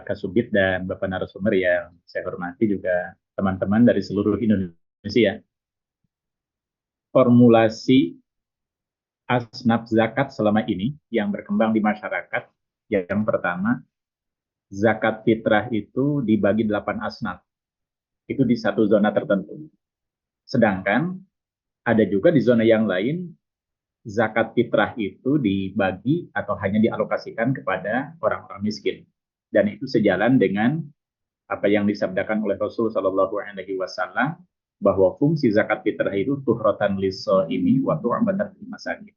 Kasubit dan Bapak narasumber yang saya hormati, juga teman-teman dari seluruh Indonesia. Formulasi asnaf zakat selama ini yang berkembang di masyarakat, yang pertama, zakat fitrah itu dibagi 8 asnaf. Itu di satu zona tertentu. Sedangkan ada juga di zona yang lain, zakat fitrah itu dibagi atau hanya dialokasikan kepada orang-orang miskin. Dan itu sejalan dengan apa yang disabdakan oleh Rasul Shallallahu Alaihi Wasallam, bahwa fungsi zakat fitrah itu tuhrotan lis-shaimi wa tu'batan lil masakin.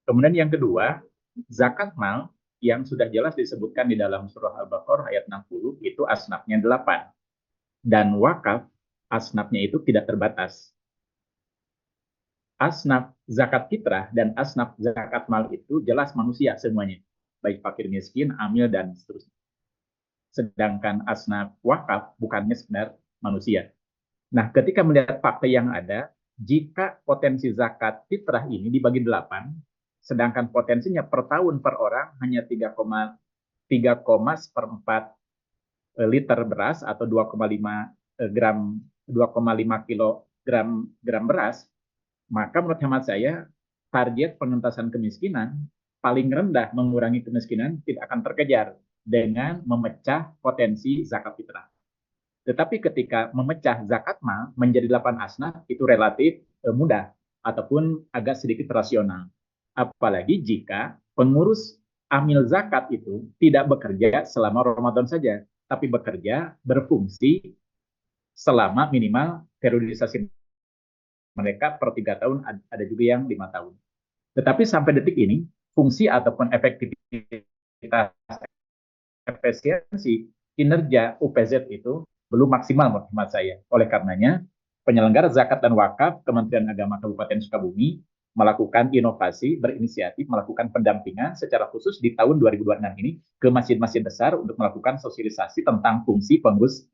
Kemudian yang kedua, zakat mal yang sudah jelas disebutkan di dalam surah Al-Baqarah ayat 60, itu asnafnya 8. Dan wakaf asnafnya itu tidak terbatas. Asnaf zakat fitrah dan asnaf zakat mal itu jelas manusia semuanya, baik fakir miskin, amil, dan seterusnya. Sedangkan asnaf wakaf bukannya sekedar manusia. Nah, ketika melihat fakta yang ada, jika potensi zakat fitrah ini dibagi 8, sedangkan potensinya per tahun per orang hanya 3,4 liter beras atau 2,5 kilogram beras, maka menurut hemat saya, target pengentasan kemiskinan paling rendah mengurangi kemiskinan tidak akan terkejar dengan memecah potensi zakat fitrah. Tetapi ketika memecah zakat mal menjadi 8 asnaf itu relatif mudah ataupun agak sedikit rasional. Apalagi jika pengurus amil zakat itu tidak bekerja selama Ramadan saja, tapi bekerja berfungsi selama minimal periodisasi mereka per 3 tahun, ada juga yang 5 tahun. Tetapi sampai detik ini, fungsi ataupun efektivitas, efisiensi kinerja UPZ itu belum maksimal menurut hemat saya. Oleh karenanya, penyelenggara zakat dan wakaf Kementerian Agama Kabupaten Sukabumi melakukan inovasi, berinisiatif melakukan pendampingan secara khusus di tahun 2026 ini ke masjid-masjid besar untuk melakukan sosialisasi tentang fungsi pengurus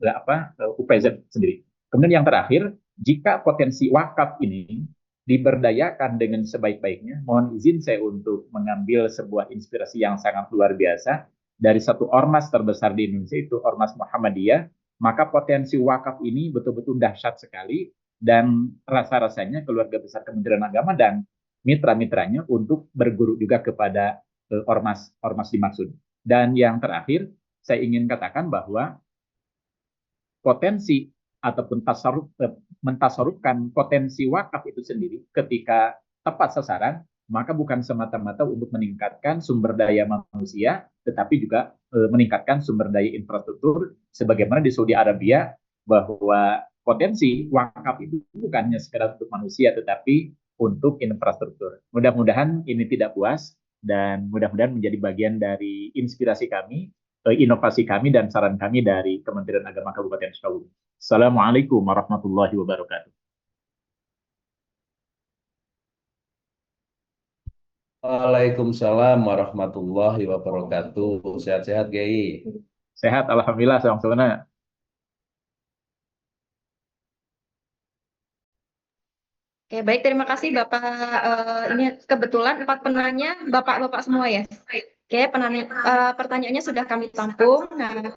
UPZ sendiri. Kemudian yang terakhir, jika potensi wakaf ini diberdayakan dengan sebaik-baiknya, mohon izin saya untuk mengambil sebuah inspirasi yang sangat luar biasa dari satu ormas terbesar di Indonesia, itu Ormas Muhammadiyah, maka potensi wakaf ini betul-betul dahsyat sekali, dan rasa-rasanya keluarga besar Kementerian Agama dan mitra-mitranya untuk berguru juga kepada ormas dimaksud. Dan yang terakhir, saya ingin katakan bahwa potensi ataupun mentasarufkan potensi wakaf itu sendiri ketika tepat sasaran, maka bukan semata-mata untuk meningkatkan sumber daya manusia, tetapi juga meningkatkan sumber daya infrastruktur, sebagaimana di Saudi Arabia, bahwa potensi wakaf itu bukan hanya sekedar untuk manusia, tetapi untuk infrastruktur. Mudah-mudahan ini tidak puas, dan mudah-mudahan menjadi bagian dari inspirasi kami, inovasi kami, dan saran kami dari Kementerian Agama Kabupaten Sukabumi. Assalamualaikum warahmatullahi wabarakatuh. Waalaikumsalam warahmatullahi wabarakatuh. Sehat-sehat, Kiai. Sehat, alhamdulillah, salam. Oke, baik. Terima kasih Bapak. Ini kebetulan 4 penanya Bapak-Bapak semua ya. Oke, pertanyaannya sudah kami tampung. Nah,